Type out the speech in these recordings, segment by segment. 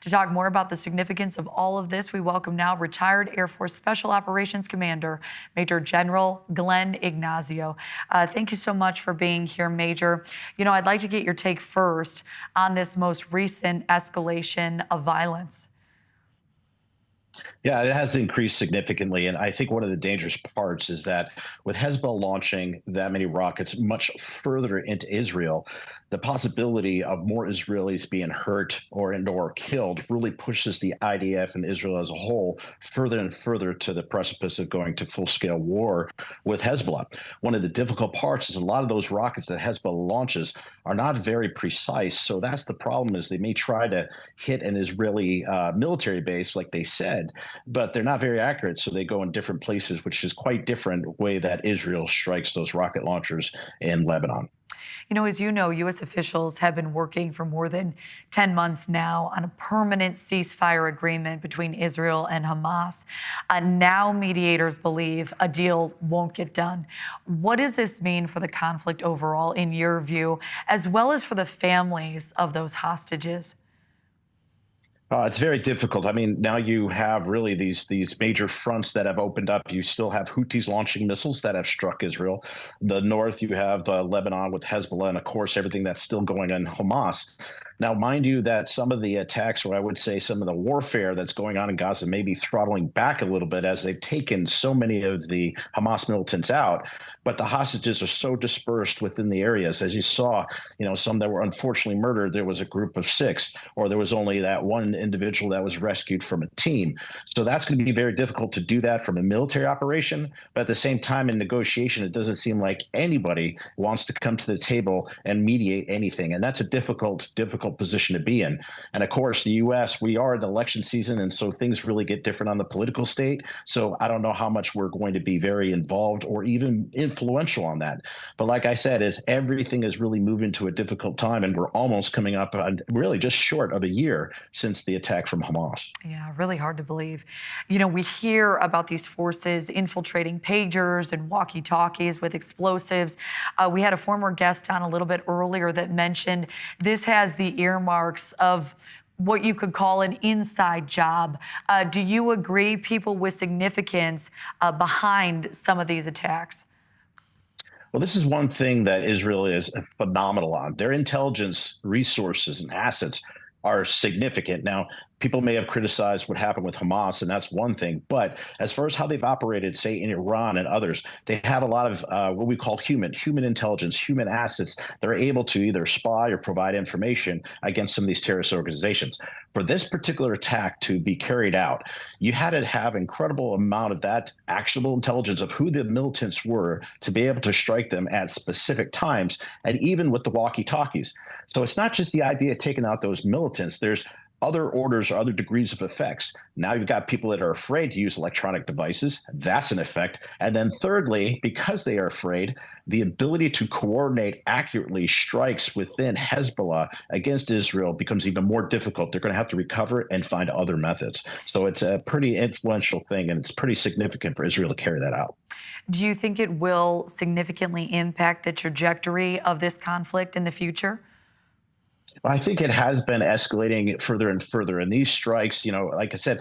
To talk more about the significance of all of this, we welcome now retired Air Force Special Operations Commander, Major General Glenn Ignazio. Thank you so much for being here, Major. I'd like to get your take first on this most recent escalation of violence. Yeah, it has increased significantly. And I think one of the dangerous parts is that with Hezbollah launching that many rockets much further into Israel, the possibility of more Israelis being hurt or killed really pushes the IDF and Israel as a whole further and further to the precipice of going to full-scale war with Hezbollah. One of the difficult parts is a lot of those rockets that Hezbollah launches are not very precise. So that's the problem, is they may try to hit an Israeli military base, like they said, but they're not very accurate. So they go in different places, which is quite different way that Israel strikes those rocket launchers in Lebanon. As you know, U.S. officials have been working for more than 10 months now on a permanent ceasefire agreement between Israel and Hamas. Now mediators believe a deal won't get done. What does this mean for the conflict overall, in your view, as well as for the families of those hostages? It's very difficult. I mean, now you have really these major fronts that have opened up. You still have Houthis launching missiles that have struck Israel. The north, you have Lebanon with Hezbollah, and of course, everything that's still going on Hamas. Now, mind you that some of the attacks, or I would say some of the warfare that's going on in Gaza, may be throttling back a little bit as they've taken so many of the Hamas militants out. But the hostages are so dispersed within the areas. As you saw, some that were unfortunately murdered, there was a group of 6, or there was only that one individual that was rescued from a team. So that's going to be very difficult to do that from a military operation. But at the same time, in negotiation, it doesn't seem like anybody wants to come to the table and mediate anything. And that's a difficult position to be in. And of course, the U.S., we are in election season, and so things really get different on the political state. So I don't know how much we're going to be very involved or even influential on that. But like I said, everything is really moving to a difficult time, and we're almost coming up on really just short of a year since the attack from Hamas. Yeah, really hard to believe. We hear about these forces infiltrating pagers and walkie-talkies with explosives. We had a former guest on a little bit earlier that mentioned this has the earmarks of what you could call an inside job. Do you agree, people with significance behind some of these attacks? Well, this is one thing that Israel is phenomenal on. Their intelligence resources and assets are significant. Now, people may have criticized what happened with Hamas, and that's one thing. But as far as how they've operated, say, in Iran and others, they have a lot of what we call human intelligence, human assets. They're able to either spy or provide information against some of these terrorist organizations. For this particular attack to be carried out, you had to have incredible amount of that actionable intelligence of who the militants were to be able to strike them at specific times, and even with the walkie-talkies. So it's not just the idea of taking out those militants. There's other orders or other degrees of effects. Now you've got people that are afraid to use electronic devices. That's an effect. And then thirdly, because they are afraid, the ability to coordinate accurately strikes within Hezbollah against Israel becomes even more difficult. They're going to have to recover and find other methods. So it's a pretty influential thing, and it's pretty significant for Israel to carry that out. Do you think it will significantly impact the trajectory of this conflict in the future? I think it has been escalating further and further. And these strikes, like I said,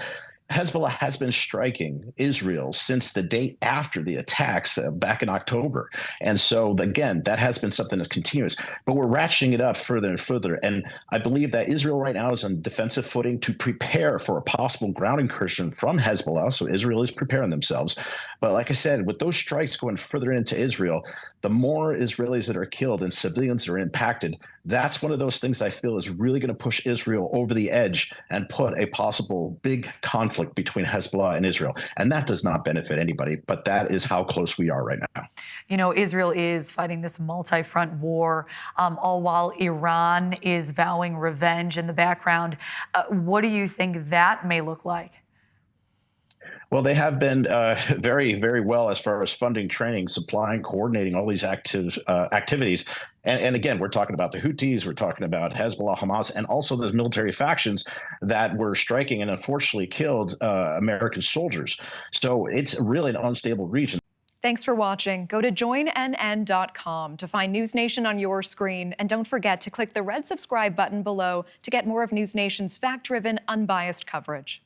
Hezbollah has been striking Israel since the day after the attacks back in October. And so, again, that has been something that's continuous. But we're ratcheting it up further and further. And I believe that Israel right now is on defensive footing to prepare for a possible ground incursion from Hezbollah. So Israel is preparing themselves. But like I said, with those strikes going further into Israel, the more Israelis that are killed and civilians that are impacted, that's one of those things I feel is really going to push Israel over the edge and put a possible big conflict between Hezbollah and Israel. And that does not benefit anybody, but that is how close we are right now. Israel is fighting this multi-front war, all while Iran is vowing revenge in the background. What do you think that may look like? Well, they have been very, very well as far as funding, training, supplying, coordinating all these activities. And again, we're talking about the Houthis, we're talking about Hezbollah, Hamas, and also the military factions that were striking and unfortunately killed American soldiers. So it's really an unstable region. Thanks for watching. Go to joinnn.com to find News Nation on your screen. And don't forget to click the red subscribe button below to get more of News Nation's fact-driven, unbiased coverage.